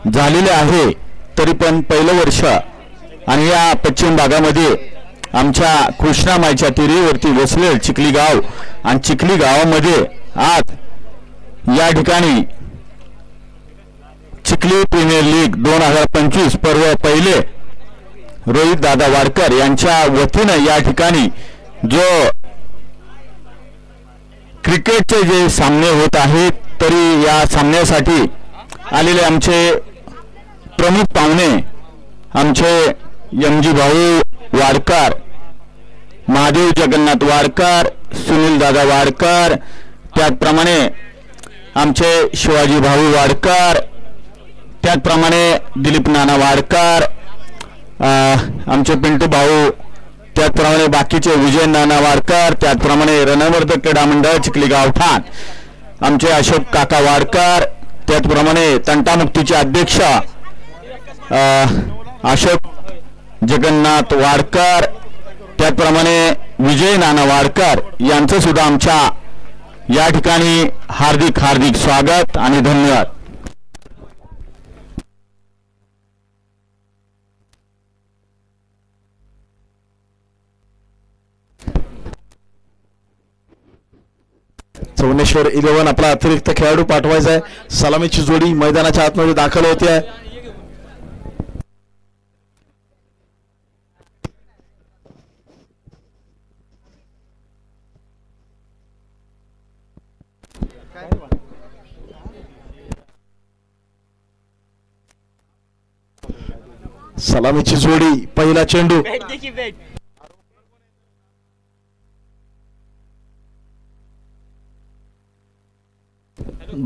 झालेले आहे, तरी पण पहिलं वर्ष आणि या पश्चिम भागामध्ये आमच्या कृष्णामाईच्या तीरीवरती वसलेलं चिखली गाव आणि चिखली गावामध्ये आज या ठिकाणी चिखली प्रीमियर लीग 2025 पर्व पहिले रोहित दादा वाडकर यांच्या वतीने या ठिकाणी जो क्रिकेटचे जे सामने होत आहेत, तरी या सामन्यासाठी आलेले आमचे प्रमुख पाहुणे आमचे एमजी भाऊ वाडकर, महादेव जगन्नाथ वाडकर, सुनील दादा वाडकर, त्याचप्रमाणे आमचे शिवाजी भाऊ वाडकर, त्याचप्रमाणे दिलीप नाना वाडकर, आमचे पिंटू भाऊ, त्याचप्रमाणे बाकीचे विजय नाना वाडकर, त्याचप्रमाणे रणवर्धक क्रीडा मंडळ चिखली गावठाण आमचे अशोक काका वाडकर, त्याचप्रमाणे तंटामुक्तीचे अध्यक्ष अशोक जगन्नाथ वाडकर, त्याचप्रमाणे विजय नाना वाडकर यांचं सुद्धा आमच्या या ठिकाणी हार्दिक हार्दिक स्वागत आणि धन्यवाद. चौनेश्वर 11 आपला अतिरिक्त खेळाडू पाठवायचा आहे. सलामीची जोडी मैदानाच्या आतमध्ये दाखल होते आहे. सलामीची जोडी, पहिला चेंडू,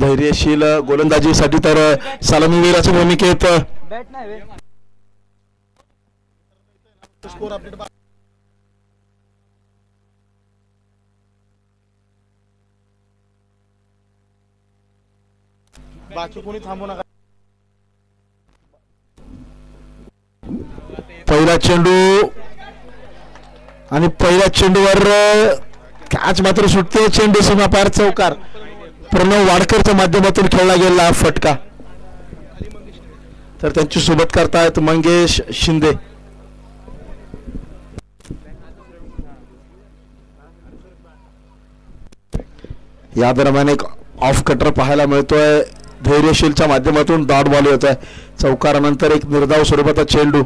धैर्यशील गोलंदाजीसाठी तर सलामीवीराच्या भूमिकेत बाकी कोणी थांबू नका. पहिला चेंडू आणि पहिल्या चेंडूवर कॅच मात्र सुटते. चेंडू सीमा पार चौकार. प्रणव वाडकरच्या माध्यमातून खेळला गेला फटका. तर त्यांची सोबत करतायत मंगेश शिंदे. या दरम्यान एक ऑफ कटर पाहायला मिळतोय. धैर्यशीलच्या माध्यमातून डॉट बॉल येतोय. चौकारानंतर एक निर्धाव स्वरूपाचा चेंडू.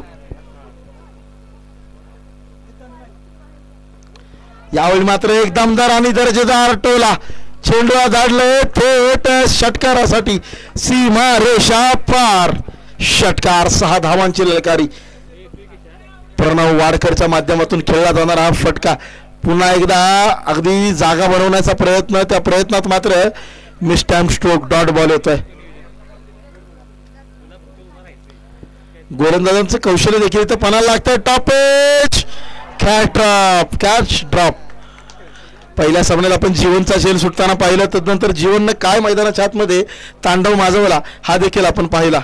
यावेळी मात्र एक दमदार आणि दर्जेदार टोला. चेंडू धाडले थेट षटकारासाठी. सीमा रेषा पार. षटकार. 6 धावांची ललकारी. प्रणव वाडकरच्या माध्यमातून खेळला जाणारा हा फटका. पुन्हा एकदा अगदी जागा बनवण्याचा प्रयत्न. त्या प्रयत्नात मात्र मिसटाइम स्ट्रोक डॉट बॉल येतोय. गोलंदाजांचं कौशल्य देखील इथं पणाला लागतंय. Top edge. Catch drop. पहिल्या सामन्याला आपण जीवनचा झेल सुटताना पाहिलं. तदनंतर जीवननं काय मैदानाच्या आतमध्ये तांडव माजवला हा देखील आपण पाहिला.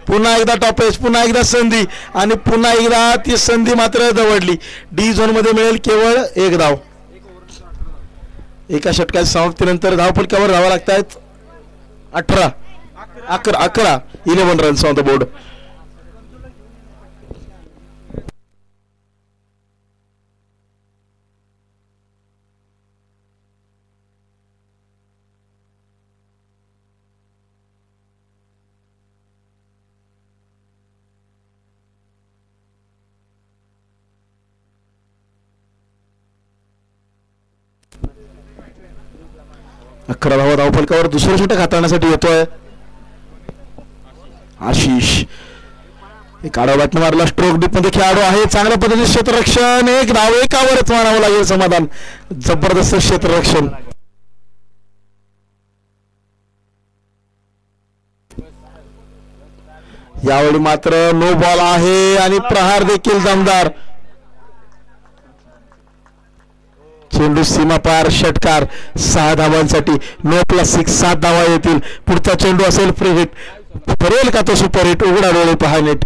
पुन्हा एकदा टॉपेज. पुन्हा एकदा संधी आणि पुन्हा एकदा ती संधी मात्र दवडली. डी झोन मध्ये मिळेल केवळ 1 धाव. एका षटकाच्या समाप्तीनंतर धावफलकावर धावा लागतायत 11 11 रन्स ऑन द बोर्ड. धावा धावफलकावर दुसरं षटक हाताळण्यासाठी येतोय आशिष. एक आडवा बॅटने मारला. स्ट्रोक डीप मध्ये खेळाडू आहे. चांगल्या पद्धतीने क्षेत्ररक्षण. एक धाव एकावरच मानावं लागेल समाधान. जबरदस्त क्षेत्ररक्षण. यावेळी मात्र नो बॉल आहे आणि प्रहार देखील दमदार. चेंडू सीमा पार. षटकार. 6 धावांसाठी. नो प्लस 6 7 धावा येतील. पुढचा चेंडू असेल फ्री हिट. फरेल का तो सुपर हिट. उघडा डोळे पहा नेट.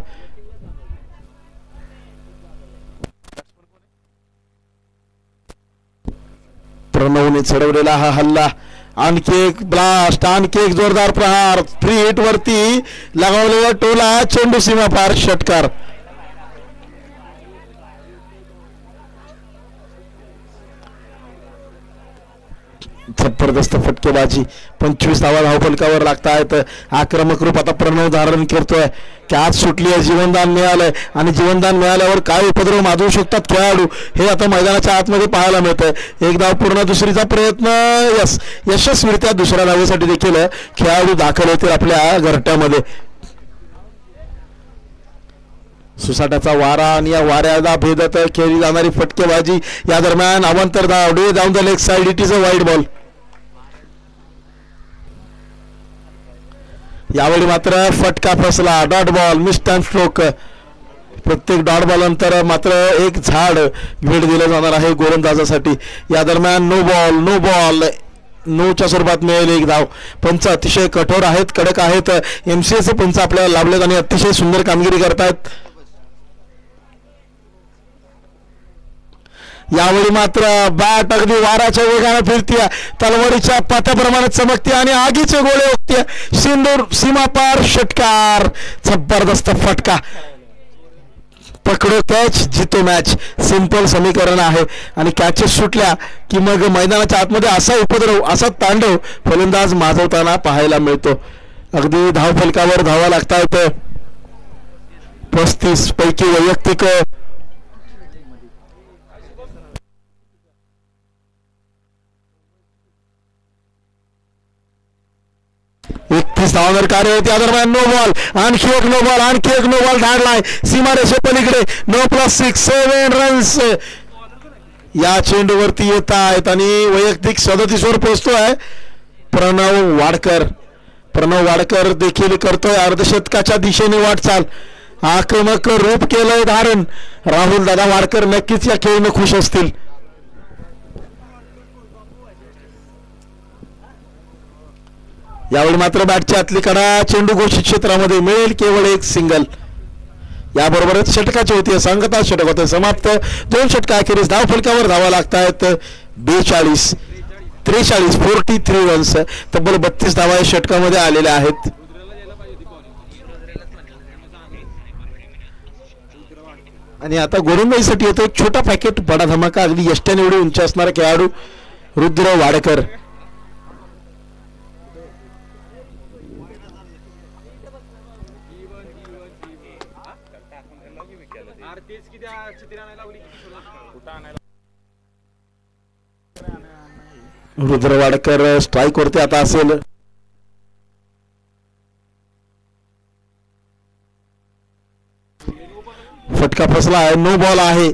प्रणवने चढवलेला हा हल्ला आणखी एक ब्लास्ट, आणखी एक जोरदार प्रहार, फ्री हिट वरती लगावलेला टोला, चेंडू सीमा पार, षटकार. जबरदस्त फटकेबाजी. 25 धावा धावफलकावर लागतायत. आक्रमक रूप आता प्रणव धारण करतोय. कॅच सुटली आहे, जीवनदान मिळालंय आणि जीवनदान मिळाल्यावर काय उपद्रव माजवू शकतात खेळाडू हे आता मैदानाच्या आतमध्ये पाहायला मिळतंय. एक धाव पूर्ण, दुसरीचा प्रयत्न यशस्वीरित्या दुसऱ्या धावेसाठी देखील खेळाडू दाखल होतील आपल्या घरट्यामध्ये. सुसाटाचा वारा आणि या वाऱ्याला भेदत खेळली जाणारी फटकेबाजी. या दरम्यान अवांतर धाव, day down the leg side, it is a wide ball. यावेळी मात्र फटका फसला, dot ball, missed and stroke. प्रत्येक डॉट बॉल नंतर मात्र एक झाड भेट दिलं जाणार आहे गोलंदाजासाठी. या दरम्यान नो बॉल नोच्या स्वरूपात मिळेल एक धाव. पंच अतिशय कठोर आहेत, कडक आहेत. MCAचे पंच आपल्याला लाभलेत आणि अतिशय सुंदर कामगिरी करतायत. यावेळी मात्र बॅट अगदी वाराच्या वेगाने फिरतीये, तलवारीच्या पात्याप्रमाणे चमकते आणि आगीचे गोळे उठते. सिंदूर सीमा पार, षटकार. जबरदस्त फटका. पकडो कॅच, जितो मॅच, सिंपल समीकरण आहे. आणि कॅचेस सुटल्या की मग मैदानाच्या आतमध्ये असा उपद्रव, असा तांडव फलंदाज माजवताना पाहायला मिळतो. अगदी धावफलकावर धावा लागतायत. 35 पैकी वैयक्तिक 31 धावांवर कार्य होते. या दरम्यान नो बॉल, आणखी एक नो बॉल धाडलाय सीमारेषे पलीकडे. 9+6 7 रन्स या चेंडूवरती येत आहेत आणि वैयक्तिक 37 वर पोहोचतोय प्रणव वाडकर देखील करतोय अर्धशतकाच्या दिशेने वाटचाल. आक्रमक रूप केलंय धारण. राहुल दादा वाडकर नक्कीच या खेळीने खुश असतील. यावेळी मात्र बॅटच्या आतली कडा, चेंडू घोषित क्षेत्रामध्ये मिळेल केवळ एक सिंगल. याबरोबरच षटकाची होती सांगता, षटक होते समाप्त. 2 षटका अखेरीस धावफलकावर धावा लागतायत. 43 रन्स, तब्बल 32 धावा या षटकामध्ये आलेल्या आहेत. आणि आता गोलंदाजीसाठी येतो एक छोटा पॅकेट बडा धमाका. अगदी यष्ट्याने एवढी उंची असणारा खेळाडू रुद्र वाडकर. रुद्र वाडकर स्ट्राईक वरती आता असेल. फटका फसला आहे, नो बॉल आहे.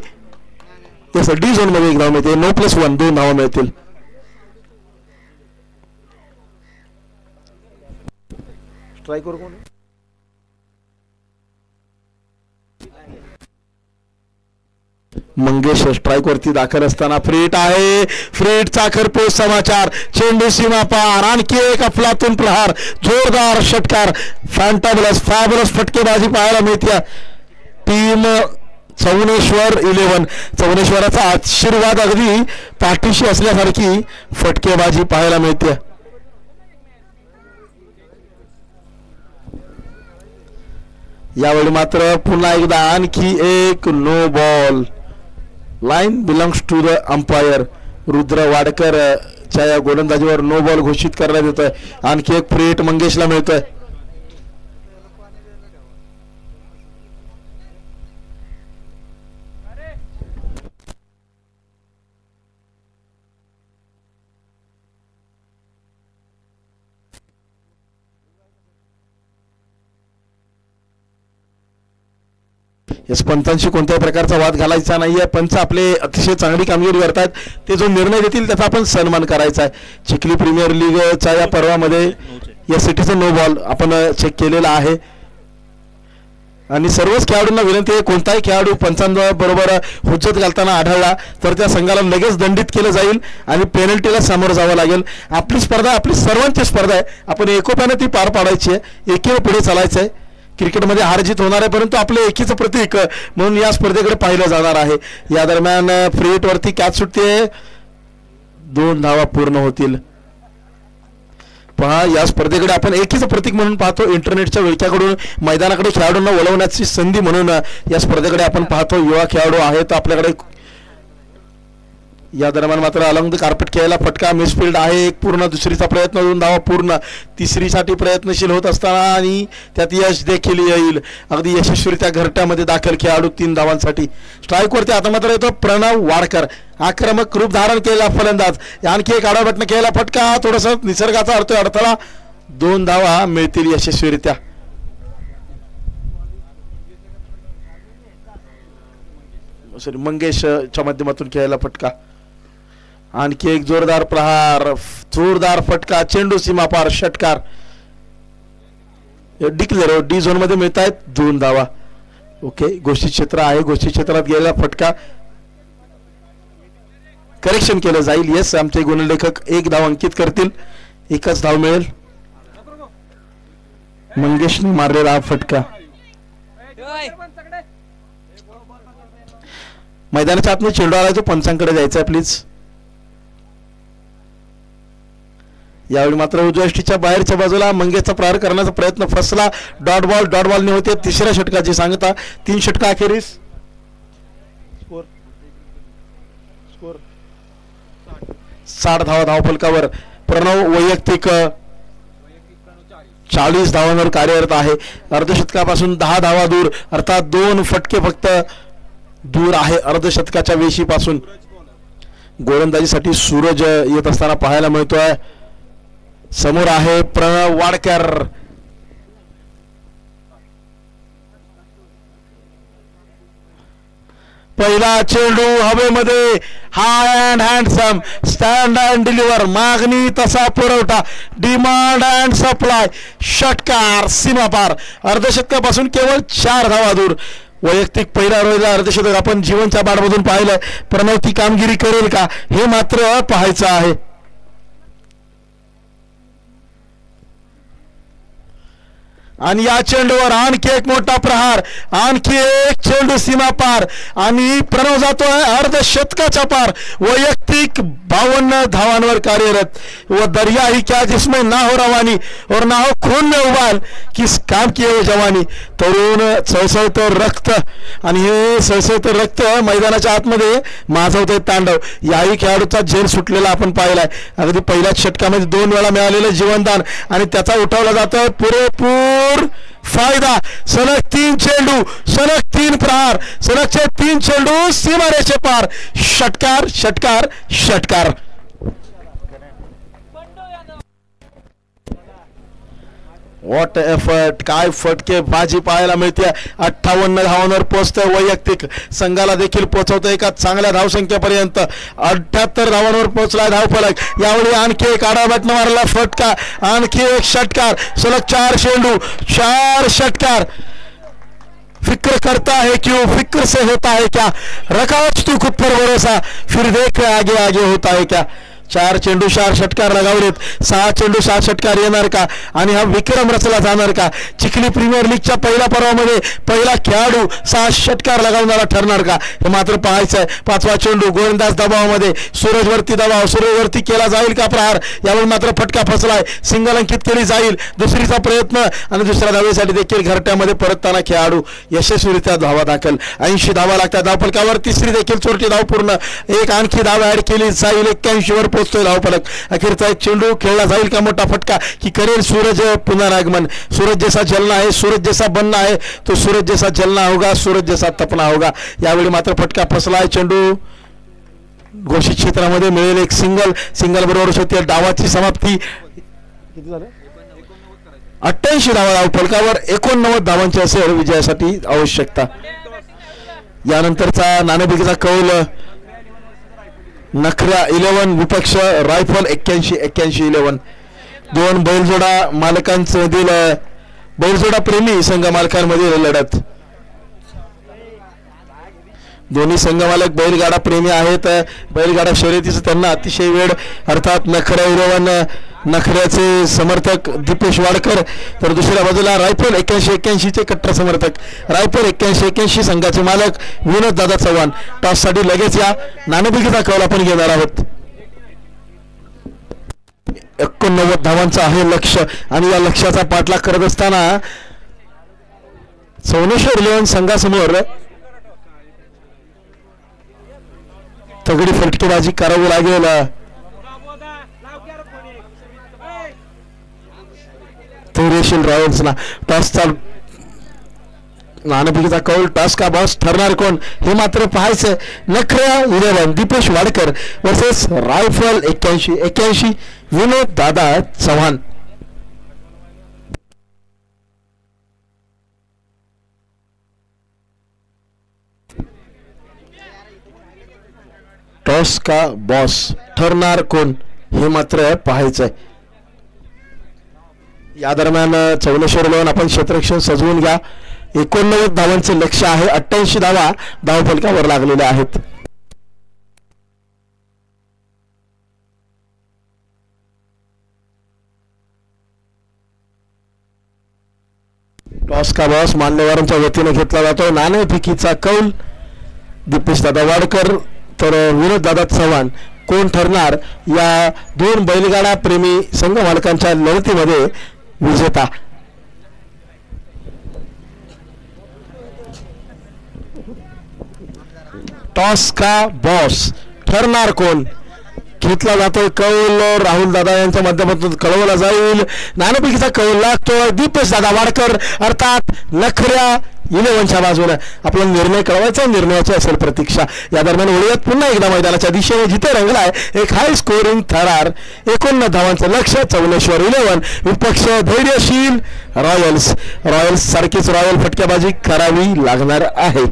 डी झोन मध्ये एक धाव मिळते. 9+1 2 धावा मिळतील. स्ट्राईकवर कोण? मंगेश स्ट्राईक वरती दाखल असताना फ्रीट आहे. फ्रीटचा खरपोच समाचार. चेंडू सीमा पार, आणखी एक अफलातून प्रहार, जोरदार षटकार. फॅबुलस फटकेबाजी पाहायला मिळते. टीम चौनेश्वर 11 चौनेश्वराचा आशीर्वाद अगदी पाठीशी असल्यासारखी फटकेबाजी पाहायला मिळते. यावेळी मात्र पुन्हा एकदा आणखी एक no ball. Line belongs to the umpire. Rudra Wadkar च्या या गोलंदाजीवर नो बॉल घोषित करण्यात येतोय. आणखी एक फ्री हिट मंगेशला मिळतोय. या पंचांशी कोणत्याही प्रकारचा वाद घालायचा नाहीये. पंच आपले अतिशय चांगली कामगिरी करतात. ते जो निर्णय देतील त्याचा आपण सन्मान करायचा आहे. चिखली प्रीमियर लीगच्या या पर्वामध्ये या सिटीचं नो बॉल आपण चेक केलेला आहे आणि सर्वच खेळाडूंना विनंती आहे, कोणताही खेळाडू पंचांबरोबर हुज्जत घालताना आढळला तर त्या संघाला लगेच दंडित केलं जाईल आणि पेनल्टीला सामोरं जावं लागेल. आपली स्पर्धा आपली सर्वांची स्पर्धा आहे. आपण एकोप्याने ती पार पाडायची आहे, एकीने पुढे चालायचं आहे. क्रिकेटमध्ये हार जीत होणार आहे परंतु आपले एकीचं प्रतीक म्हणून या स्पर्धेकडे पाहिलं जाणार आहे. या दरम्यान फ्री हिट वरती कॅच सुटते. 2 धावा पूर्ण होतील. पहा या स्पर्धेकडे आपण एकीचं प्रतीक म्हणून पाहतो. इंटरनेटच्या विळख्याकडून मैदानाकडे खेळाडूंना वळवण्याची संधी म्हणून या स्पर्धेकडे आपण पाहतो. युवा खेळाडू आहेत आपल्याकडे. या दरम्यान मात्र अलॉंग द कार्पेट खेळायला फटका मिसफिल्ड आहे. एक पूर्ण, दुसरीचा प्रयत्न 2 धावा पूर्ण, तिसरीसाठी प्रयत्नशील होत असताना आणि त्यात यश देखील येईल. अगदी यशस्वीरित्या घरट्यामध्ये दाखल खेळाडू 3 धावांसाठी. स्ट्राईकवरती आता मात्र येतो प्रणव वाडकर. आक्रमक रूप धारण केलेला फलंदाज. आणखी एक आडावटनं केलेला फटका, थोडंसं निसर्गाचा अडतोय अडथळा. 2 धावा मिळतील यशस्वीरित्या. मंगेशच्या माध्यमातून खेळायला फटका. आणखी एक जोरदार प्रहार, जोरदार फटका, चेंडू सीमा पार, षटकार. डिक्लेअर डी झोन मध्ये मिळत आहेत 2 धावा. ओके, गोष्टी क्षेत्र आहे. गोष्टी क्षेत्रात गेलेला फटका करेक्शन केलं जाईल. येस, आमचे गुणलेखक 1 धाव अंकित करतील. 1च धाव मिळेल. मंगेशने मारलेला हा फटका. मैदानाच्या आतमध्ये चेंडू आला, तो पंचांकडे जायचा आहे प्लीज. यावेळी मात्र उजव्या यष्टीच्या बाहेरच्या बाजूला मंगेशचा प्रहार करण्याचा प्रयत्न फसला. डॉट बॉलने होते. तिसऱ्या षटकाची सांगता. 3 षटका अखेरीस. स्कोर 60 धावा धावफलकावर. प्रणव वैयक्तिक 40 धावांवर कार्यरत आहे. अर्धशतकापासून 10 धावा दूर, अर्थात 2 फटके फक्त दूर आहे अर्धशतकाच्या वेशीपासून. गोलंदाजीसाठी सूरज येत असताना पाहायला मिळतोय. समोर आहे प्रणव वाडकर. पहिला चेंडू हवेमध्ये, high and handsome, stand and deliver, मागणी तसा पुरवठा, डिमांड अँड सप्लाय, षटकार सीमापार. अर्धशतकापासून केवळ 4 धावा दूर. वैयक्तिक पहिला रोहिला अर्धशतक आपण जीवनच्या बाडमधून पाहिलं. प्रणव ती कामगिरी करेल का हे मात्र पाहायचं आहे. आणि या चेंडूवर आणखी एक मोठा प्रहार, आणखी एक चेंडू सीमा पार आणि प्रणव जातोय अर्धशतकाच्या पार. वैयक्तिक 52 धावांवर कार्यरत. वो दरिया ही क्या जिसमें ना हो रवानी और ना हो खून में उबाल, किस काम की वो जवानी. तरुण सळसळतं रक्त आणि हे सळसळतं रक्त मैदानाच्या आतमध्ये माजवतंय तांडव. याही खेळाडूचा झेल सुटलेला आपण पाहिलाय. अगदी पहिल्याच षटकामध्ये 2 वेळा मिळालेलं जीवनदान आणि त्याचा उठवला जातोय पुरेपूर फायदा. सलग 3 चेंडू, सलग 3 प्रहार, सलगचे 3 चेंडू सीमारेषे पार. षटकार षटकार षटकार. व्हॉट एफर्ट, काय फटके बाजी पाहायला मिळते. 58 धावांवर पोहोचतोय वैयक्तिक. संघाला देखील पोहोचवतोय एका चांगल्या धावसंख्येपर्यंत. 78 धावांवर पोहोचलाय धावफलक. यावेळी आणखी एक आडाबॅटनं मारला फटका, आणखी एक षटकार. सलग 4 चेंडू, 4 षटकार. फिक्र करता है क्यों, फिक्र से होता है क्या, रखा तू खुद पर भरोसा, फिर देख आगे आगे होता है क्या. 4 चेंडू 4 षटकार लगावलेत. 6 चेंडू 6 षटकार येणार का आणि हा विक्रम रचला जाणार का. चिखली प्रीमियर लीगच्या पहिल्या पर्वामध्ये पहिला खेळाडू 6 षटकार लगावणारा ठरणार का हे मात्र पाहायचं आहे. 5वा चेंडू गोलंदाज दबावामध्ये, सूरजवरती दबाव, सूरजवरती केला जाईल का प्रहार. यावेळी मात्र फटका फसलाय. सिंगल अंकित केली जाईल. दुसरीचा प्रयत्न आणि दुसऱ्या धावेसाठी देखील घरट्यामध्ये परतताना खेळाडू यशस्वीरित्या धावा दाखल. 80 धावा लागतात धावफलकावर. तिसरी देखील चोरटी धाव पूर्ण. एक आणखी धाव ऍड केली जाईल. 81 वर पोहोचतोय धावफलक. अखेरचा एक चेंडू खेळला जाईल का मोठा फटका की करेल सूरज पुनरागमन. सूरज जैसा जलना है, सूरज जैसा बनना है, तो सूरज जैसा जलना होगा, सूरज जैसा तपना होगा. यावेळी मात्र फटका फसलाय. चेंडू घोषित क्षेत्रामध्ये मिळेल एक सिंगल. सिंगल बरोबर होते डावाची समाप्ती. किती झाले? 88 धावा धावफलकावर. 89 धावांची असेल विजयासाठी आवश्यकता. यानंतरचा नाणेफेकीचा कौल नखरा 11 विपक्ष रायफल 81-81-11. 2 बैलजोडा मालकांमधील बैलजोडा प्रेमी संघ मालकांमधील लढत. दोन्ही संघमालक बैलगाडा प्रेमी आहेत. बैलगाडा शर्यतीचं त्यांना अतिशय वेळ. अर्थात नखरा 11 नखऱ्याचे समर्थक दीपेश वाडकर, तर दुसऱ्या बाजूला रायफल 81-81 कट्टर समर्थक. रायफल 81-81 संघाचे मालक विनोद दादा चव्हाण. टॉससाठी लगेच या नाणेफेकीचा कौल आपण घेणार आहोत. 89 धावांचं आहे लक्ष आणि या लक्ष्याचा पाठलाग करत असताना चौनेश्वर 11 संघासमोर तगडी फटकेबाजी करावी लागेल. धैर्यशील रॉयल्सना टॉसचा नाणेफेकीचा कौल. टॉस का बॉस ठरणार कोण हे मात्र पाहायचं. नखऱ्या 11 दीपेश वाडकर वर्सेस रायफल 81 विनोद दादा चव्हाण. टॉस का बॉस ठरणार कोण हे मात्र पाहायचंय. या दरम्यान चौनेश्वर 11 आपण क्षेत्ररक्षण सजवून घ्या. 89 धावांचे लक्ष आहे. 88 धावा धावफलकावर लागलेल्या आहेत. टॉस का बॉस मान्यवरांच्या वतीने घेतला जातो. नाणेफेकीचा कौल दीपेश दादा वाडकर तर विनोद दादा चव्हाण कोण ठरणार या दोन बैलगाडा प्रेमी संघ मालकांच्या लढतीमध्ये विजेता. टॉस का बॉस ठरणार कोण घेतला जातोय. कौल राहुल दादा यांच्या माध्यमातून कळवला जाईल. नाणेफेकीचा कौल लागतोय दीपेश दादा वाडकर अर्थात नखऱ्या 11च्या बाजूने. आपला निर्णय कळवायचा, निर्णयाची असेल प्रतीक्षा. या दरम्यान वळूयात पुन्हा एकदा मैदानाच्या दिशेने जिथे रंगलाय एक हाय स्कोरिंग थरार. 89 धावांचं लक्ष. चौनेश्वर 11 विपक्ष धैर्यशील रॉयल्स सारखीच रॉयल फटकेबाजी करावी लागणार आहे.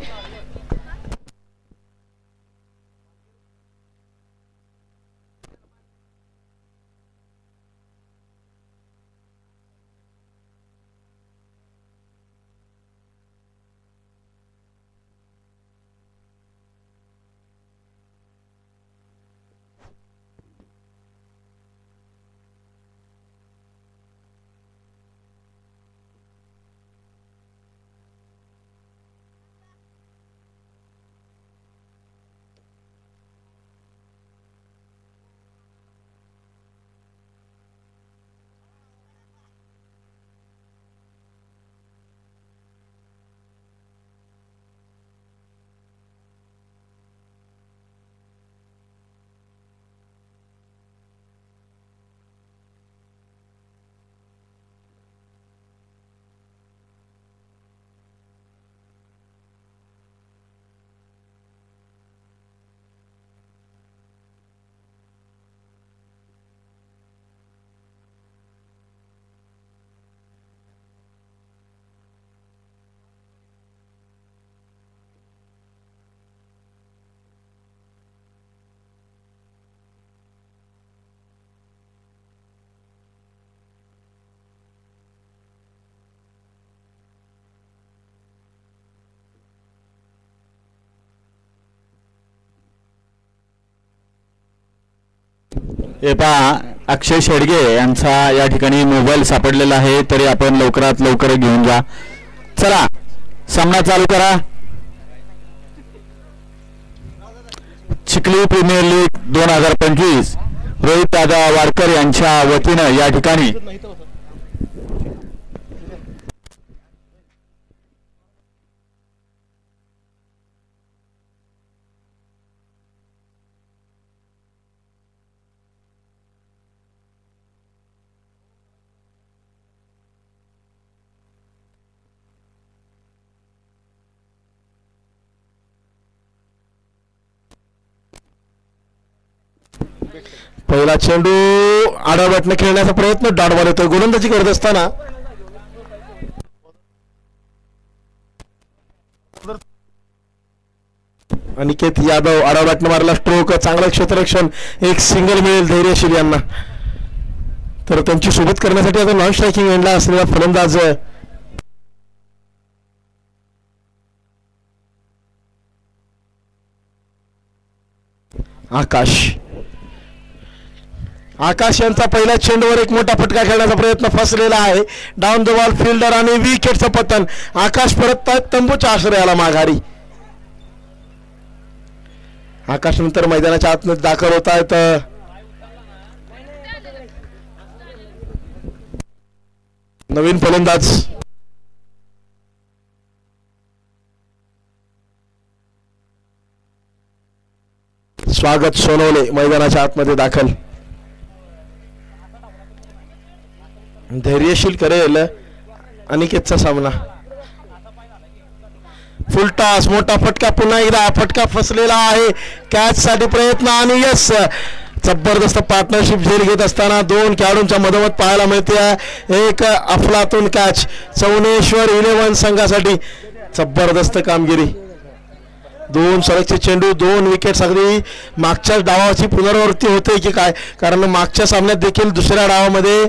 हे पहा अक्षय शेडगे यांचा या ठिकाणी मोबाईल सापडलेला आहे. तरी आपण लवकरात लवकर घेऊन जा. चला सामना चालू करा. चिखली प्रीमियर लीग 2025 रोहित दादा वाडकर यांच्या वतीनं या ठिकाणी पहिला चेंडू आडावटने खेळण्याचा प्रयत्न डॉटबॉल येतोय. गोलंदाजी करत असताना अनिकेत यादव आडावटने मारला स्ट्रोक. चांगलं क्षेत्ररक्षण. एक सिंगल मिळेल धैर्यशील यांना. तर त्यांची सोबत करण्यासाठी आता नॉन स्ट्रायकिंग एंडला असलेला फलंदाज आकाश यांचा पहिल्या चेंडूवर एक मोठा फटका खेळण्याचा प्रयत्न फसलेला आहे. डाऊन द बॉल फिल्डर आणि विकेटचं पतन. आकाश परत तंबूच्या आश्रयाला माघारी. आकाश नंतर मैदानाच्या आतमध्ये दाखल होत आहेत. नवीन फलंदाज स्वागत सोनवणे मैदानाच्या आतमध्ये दाखल. धैर्यशील करेल अनिकेतचा सामना. फुल टॉस, मोठा फटका, पुन्हा एकदा फटका फसलेला आहे. कॅच साठी प्रयत्न आणि यस, जबरदस्त पार्टनरशिप झेल घेत असताना दोन खेळाडूंच्या मधोमध पाहायला मिळते. एक अफलातून कॅच चौनेश्वर 11 संघासाठी. जबरदस्त कामगिरी. दोन सलगचे चेंडू, 2 विकेट्स. अगदी मागच्या डावाची पुनरावृत्ती होते की काय, कारण मागच्या सामन्यात देखील दुसऱ्या डावामध्ये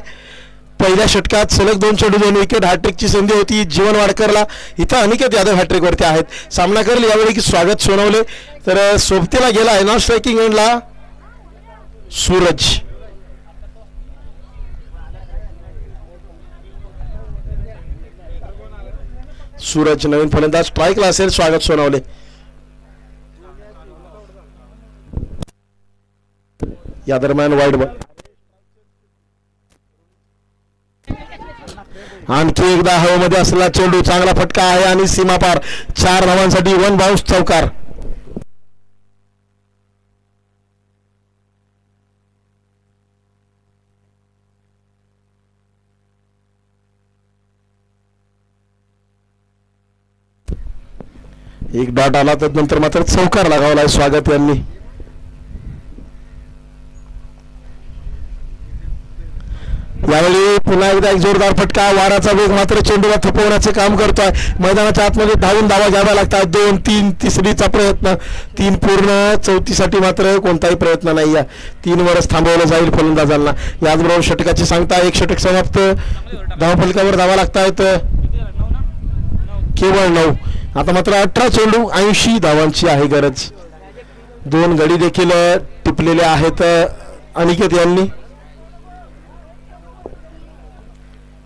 पहिल्या षटकात सलग 2 चेंडू 2 विकेट हॅट्रिकची संधी होती जीवन वाडकरला. इथं अनिकेत यादव हॅट्रिकवरती आहेत. सामना करेल यावेळी की स्वागत सोनवले. तर सोबतीला गेला आहे नॉन स्ट्रायकिंग एंडला सूरज. सूरज नवीन फलंदाज स्ट्राईकला असेल. स्वागत सोनवले. या दरम्यान वाईड बॉल. आणखी एकदा हवेमध्ये असलेला चेंडू, चांगला फटका आहे आणि सीमापार. 4 धावांसाठी 1 बाउन्स चौकार. एक डॉट आला तर नंतर मात्र चौकार लगावलाय स्वागत यांनी. यावेळी पुन्हा एकदा एक जोरदार फटका. वाराचा वेग मात्र चेंडूला थपवण्याचे काम करतोय. मैदानाच्या आतमध्ये धावून धावा घ्याव्या लागतात. 2, 3, तिसरीचा प्रयत्न. 3 पूर्ण, चौथीसाठी मात्र कोणताही प्रयत्न नाही. 3 वरच थांबवलं जाईल फलंदाजांना. याचबरोबर षटकाची सांगता. 1 षटक समाप्त. धावफलकावर धावा लागतायत केवळ 9. आता मात्र 18 चेंडू 80 धावांची आहे गरज. 2 गडी देखील टिपलेले आहेत अनिकेत यांनी.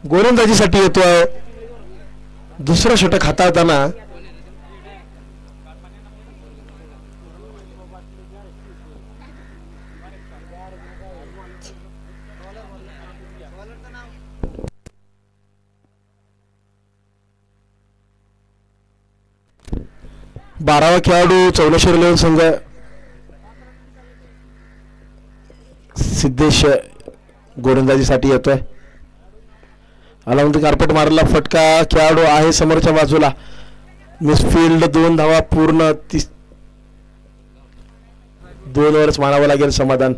गोलंदाजीसाठी येतोय. दुसरं षटक हाताळताना बारावा खेळाडू चौनेश्वर 11 संघ सिद्धेश गोलंदाजीसाठी येतोय. आलावंती कार्पेट मारला फटका. खेळाडू आहे समोरच्या बाजूला. मिसफिल्ड. 2 धावा पूर्ण. 2 ओव्हर्स मानावं लागेल समाधान.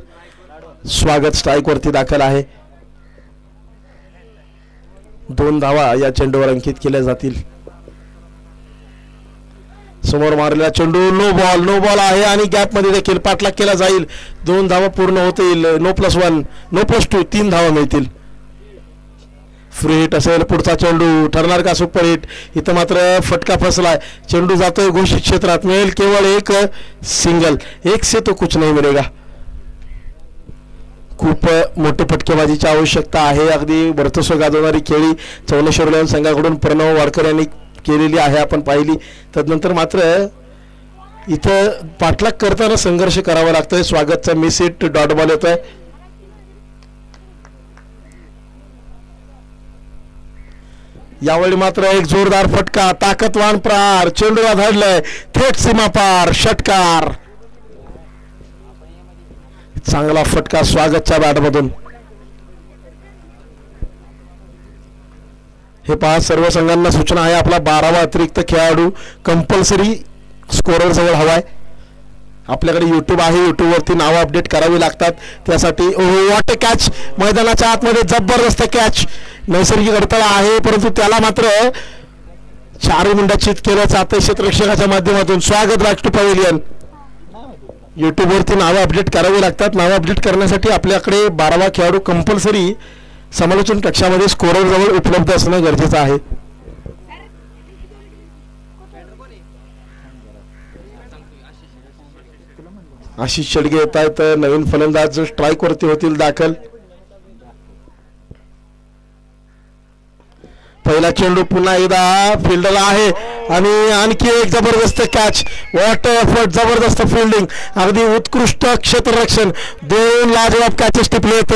स्वागत स्ट्राईक वरती दाखल आहे. 2 धावा या चेंडूवर अंकित केल्या जातील. समोर मारलेला चेंडू नो बॉल आहे आणि गॅप मध्ये देखील पाठलाग केला जाईल. 2 धावा पूर्ण होतील. नो +1, नो +2, 3 धावा मिळतील. फ्री हिट असेल. पुढचा चेंडू ठरणार का सुपर हिट. इथं मात्र फटका फसलाय. चेंडू जातोय घोषित क्षेत्रात. मिळेल केवळ एक सिंगल. 1 से तो कुछ नहीं मिलेगा. खूप मोठे फटकेबाजीची आवश्यकता आहे. अगदी वर्चस्व गाजवणारी खेळी चौनेश्वर 11 संघाकडून प्रणव वाडकर यांनी केलेली आहे, आपण पाहिली. तदनंतर मात्र इथं पाठलाग करताना संघर्ष करावा लागतोय. स्वागतचा मिस हिट. डॉट बॉल येतोय. यावेळी मात्र एक जोरदार फटका. ताकदवान प्रहार. चेंडूला धाडलंय थेट सीमा पार. षटकार. चांगला फटका स्वागतच्या बॅटमधून. हे पहा, सर्व संघांना सूचना आहे. आपला 12वा अतिरिक्त खेळाडू कंपल्सरी स्कोरर जवळ हवाय. आपल्याकडे यूट्यूब आहे. यूट्यूबवरती नावं अपडेट करावी लागतात. त्यासाठी व्हॉट ए कॅच. मैदानाच्या आतमध्ये जबरदस्त कॅच. नैसर्गिक अडथळा आहे परंतु त्याला मात्र 4 मिनिटात चित केलं जातं क्षेत्ररक्षकाच्या माध्यमातून. स्वागत राष्ट्र पवेलियन. यूट्यूबवरती नावं अपडेट करावी लागतात. नावं अपडेट करण्यासाठी आपल्याकडे 12वा खेळाडू कंपल्सरी समालोचन कक्षामध्ये स्कोरर जवळ उपलब्ध असणं गरजेचं आहे. आशिष शेडगे येत आहेत. नवीन फलंदाज स्ट्राईक वरती होतील दाखल. पहिला चेंडू पुन्हा एकदा फिल्डला आहे आणि आणखी एक जबरदस्त कॅच. What effort. जबरदस्त फिल्डिंग. अगदी उत्कृष्ट क्षेत्ररक्षण. 2 लाजवाब कॅचेस टिपलेत.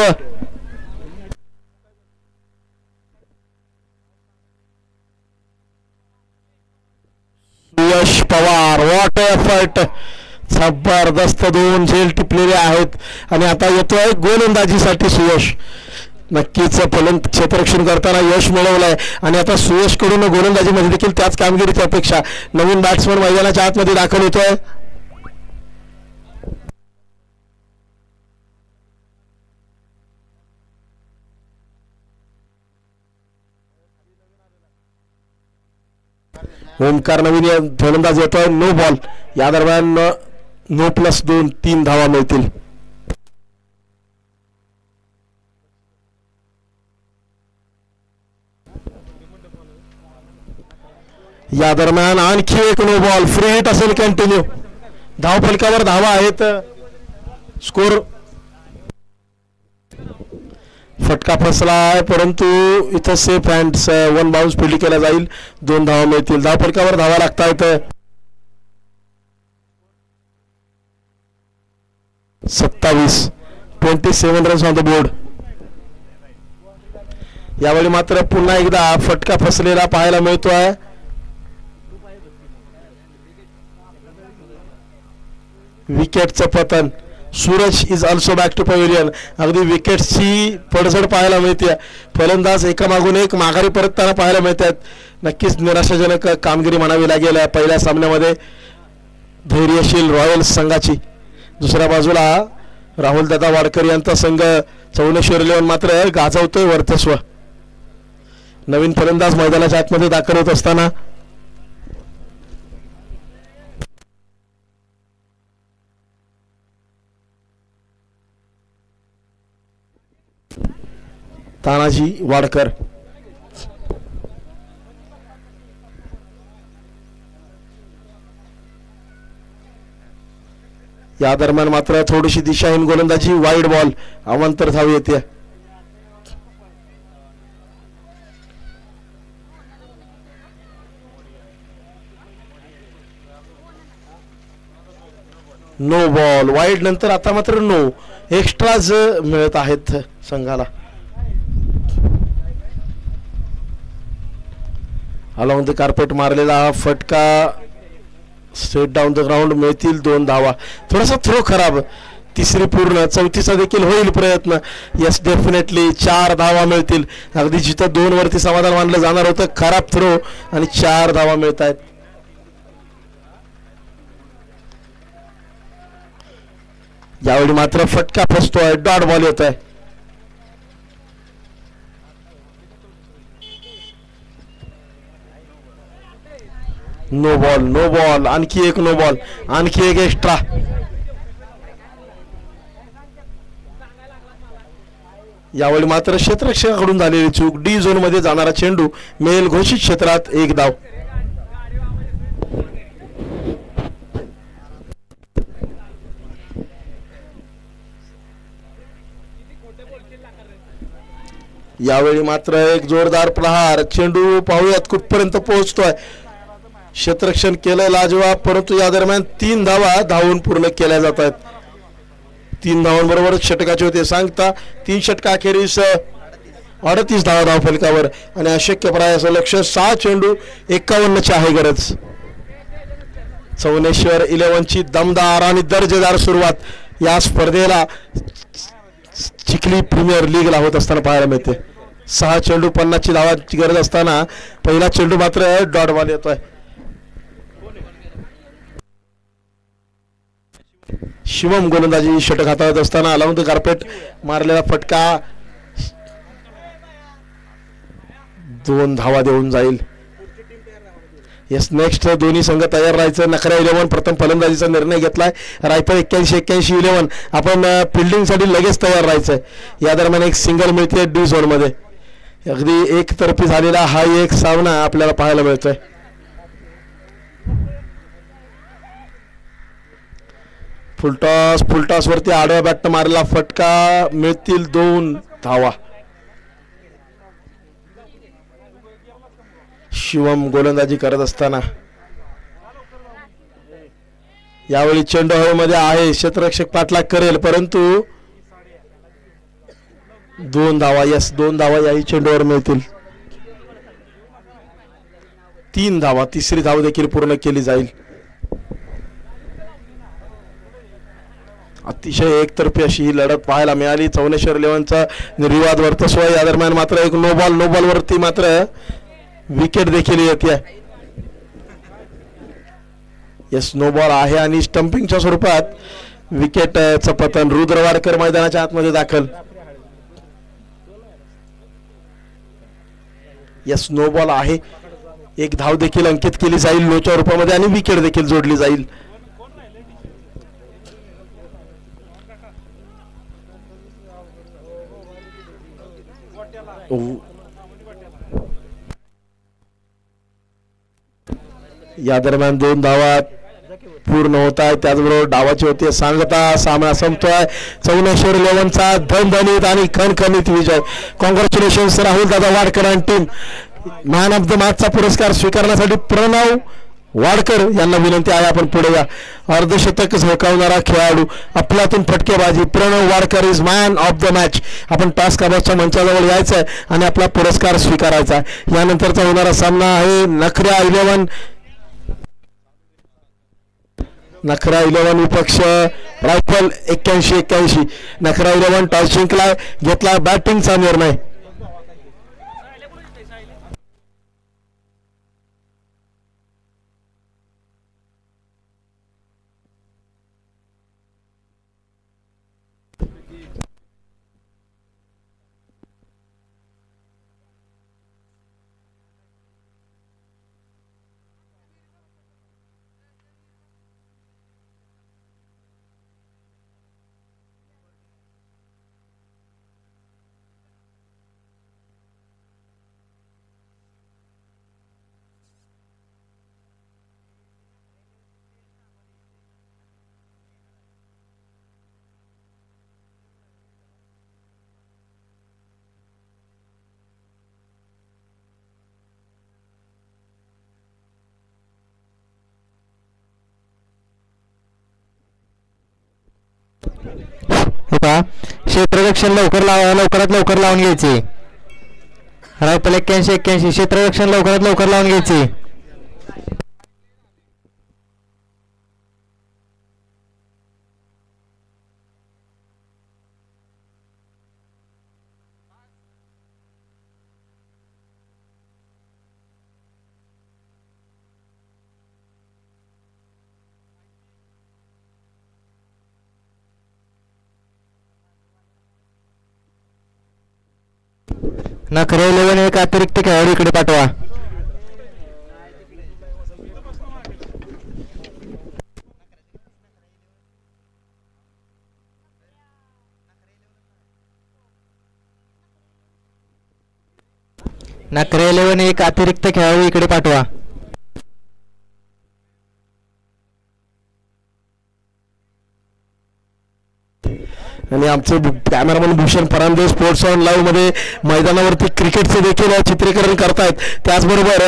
यश पवार. व्हॉट एफर्ट, जबरदस्त 2 झेल टिपलेले आहेत. आणि आता येतोय गोलंदाजीसाठी सुयश. नक्कीच क्षेत्ररक्षण करताना यश मिळवलंय आणि आता सुयश कडून गोलंदाजीमध्ये देखील त्याच कामगिरीची अपेक्षा. नवीन बॅट्समन मैदानाच्या आतमध्ये दाखल होतोय. ओमकार नवीन फलंदाज येतोय. No ball. या दरम्यान नो +2 3 धावा मिळतील. या दरम्यान आणखी एक नो बॉल. फ्री हिट असेल कंटिन्यू. धावफलकावर धावा आहेत. स्कोर फटका फसलाय परंतु इथं सेफ अँड 1 बाउन्स फील्ड केला जाईल. 2 धावा मिळतील. धावफलकावर धावा लागतायत. 27 रन्स ऑन द बोर्ड. यावेळी मात्र पुन्हा एकदा फटका फसलेला पाहायला मिळतोय. विकेटचं पतन. Suraj is also back to pavilion. अगदी विकेट्सची पडझड पाहायला मिळते. फलंदाज एकामागून एक माघारी परतताना पाहायला मिळतात. नक्कीच निराशाजनक कामगिरी म्हणावी लागेल पहिल्या सामन्यामध्ये धैर्यशील रॉयल्स संघाची. दुसऱ्या बाजूला राहुल दादा वाडकर यांचा संघ चौनेश्वर 11 मात्र गाजवतोय वर्चस्व. नवीन फलंदाज मैदानाच्या आतमध्ये दाखल होत असताना तानाजी वाडकर. या दरम्यान मात्र थोडीशी दिशाहीन गोलंदाजी. Wide ball. अवांतर धाव येते. No ball. वाईड नंतर आता मात्र नो. एक्स्ट्राज मिळत आहेत संघाला. अलॉंग द कार्पेट मारलेला हा फटका स्ट्रेट डाऊन द ग्राउंड. मिळतील 2 धावा. थोडासा थ्रो खराब. तिसरी पूर्ण. चौथीचा देखील होईल प्रयत्न. यस डेफिनेटली 4 धावा मिळतील. अगदी जिथं 2 वरती समाधान मानलं जाणार होतं. खराब थ्रो आणि 4 धावा मिळत आहेत. यावेळी मात्र फटका फसतोय. डॉट बॉल येत आहे. No ball. No ball. आणखी एक नो बॉल. आणखी एक एक्स्ट्रा. यावेळी मात्र क्षेत्ररक्षकाकडून झालेली चूक. डी झोन मध्ये जाणारा चेंडू मेल घोषित क्षेत्रात 1 धाव. यावेळी मात्र एक जोरदार प्रहार. चेंडू पाहूयात कुठपर्यंत पोहोचतोय. क्षेत्ररक्षण केलं लाजवाब परंतु या दरम्यान 3 धावा धावून पूर्ण केल्या जात आहेत. 3 धावांबरोबर षटकाचे होते. सांगता 3 षटका अखेरीस 38 धावा धावफलकावर आणि अशक्यप्राय असं लक्ष. 6 चेंडू 51ची आहे गरज. चौनेश्वर 11 ची दमदार आणि दर्जेदार सुरुवात या स्पर्धेला चिखली प्रीमियर लीगला होत असताना पाहायला मिळते. 6 चेंडू 50ची धावांची गरज असताना पहिला चेंडू मात्र डॉट बॉल येतोय. शिवम गोलंदाजी षटक हाताळत असताना अलाउंड द कार्पेट मारलेला फटका 2 धावा देऊन जाईल. येस नेक्स्ट दोन्ही संघ तयार राहायचं. नखरा 11 प्रथम फलंदाजीचा निर्णय घेतलाय. रायफल 81 11 आपण फिल्डिंग साठी लगेच तयार राहायचंय. या दरम्यान एक सिंगल मिळते डी झोन मध्ये. अगदी एकतर्फी झालेला हा एक सामना आपल्याला पाहायला मिळतोय. फुलटॉस वरती आडव्या बॅट मारलेला फटका. मिळतील 2 धावा. शिवम गोलंदाजी करत असताना यावेळी चेंडू हवेमध्ये आहे. क्षेत्ररक्षक पाठलाग करेल परंतु 2 धावा. यस 2 धावा याही चेंडूवर मिळतील. 3 धावा, तिसरी धाव देखील पूर्ण केली जाईल. अतिशय एकतर्फी अशी ही लढत पाहायला मिळाली. चौनेश्वर 11चा निर्विवाद वर्चस्व. या दरम्यान मात्र एक नो बॉल वरती मात्र विकेट देखील येते. यस, नो बॉल आहे आणि स्टंपिंगच्या स्वरूपात विकेटचं पतन. रुद्र वाडकर मैदानाच्या आतमध्ये दाखल. यस, नो बॉल आहे. एक धाव देखील अंकित केली जाईल लोच्या रूपामध्ये आणि विकेट देखील जोडली जाईल. या दरम्यान 2 धावा पूर्ण होत आहे. त्याचबरोबर डावाची होती सांगता. सामना संपतोय. चौनेश्वर 11चा धनधनीत आणि खणखणीत विजय. कॉंग्रॅच्युलेशन्स राहुल दादा वाडकर आणि टीम. मॅन ऑफ द मॅचचा पुरस्कार स्वीकारण्यासाठी प्रणव वाडकर यांना विनंती आहे, आपण पुढे या. अर्धशतक झळकावणारा खेळाडू, अफलातून फटकेबाजी, Pranav Wadkar is man of the match. आपण टास्क काबाच्या मंचाजवळ यायचं आहे आणि आपला पुरस्कार स्वीकारायचा आहे. यानंतरचा होणारा सामना आहे नखरा 11 विपक्ष रायफल 81. नखरा 11 टॉस जिंकला, घेतला बॅटिंगचा निर्णय. क्षेत्ररक्षण लवकरात लवकर लावून घ्यायचे. रायफल 81 क्षेत्ररक्षण लवकरात लवकर लावून घ्यायचे. नखरे 11 एक अतिरिक्त खेळाडू इकडे पाठवा. नखरे 11 एक अतिरिक्त खेळाडू इकडे पाठवा. आणि आमचे cameraman Bhushan Parande sports on live मध्ये मैदानावरती क्रिकेटचे देखील चित्रीकरण करतायत. त्याचबरोबर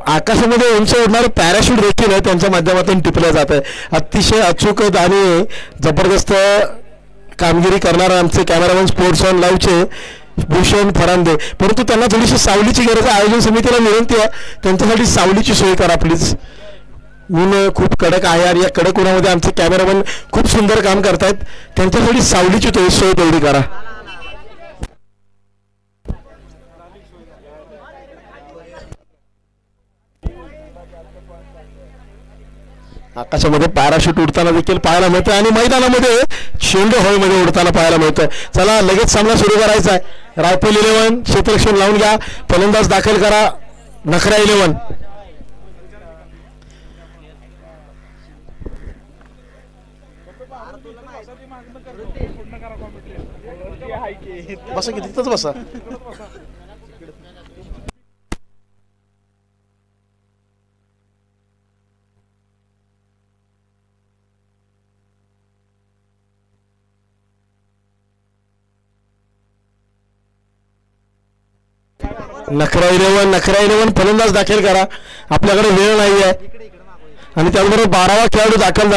आकाशामध्ये उंच उडणारं पॅराशूट देखील आहे त्यांच्या माध्यमातून टिपलं जात आहे. अतिशय अचूक आणि जबरदस्त कामगिरी करणारे आमचे कॅमेरामन स्पोर्ट्स ऑन लाईव्हचे भूषण फरांदे. परंतु त्यांना थोडीशी सावलीची गरज आहे. आयोजन समितीला विनंती आहे त्यांच्यासाठी सावलीची सोय करा प्लीज. ऊन खूप कडक आहे आणि या कडक उन्हामध्ये आमचे कॅमेरामन खूप सुंदर काम करतायत. त्यांच्यासाठी सावलीची सोय तेवढी करा. आकाशामध्ये पॅराशूट उडताना देखील पाहायला मिळतं आणि मैदानामध्ये शेंडो हॉलमध्ये उडताना पाहायला मिळतं. चला लगेच सामना सुरू करायचा आहे. रायफल 11 क्षेत्ररक्षण लावून घ्या. फलंदाज दाखल करा. नखरा 11 बसा की तिथंच बसा. नखरा 11 फलंदाज दाखल करा. आपल्याकडे वेळ नाही आहे आणि त्याचबरोबर 12वा खेळाडू दाखल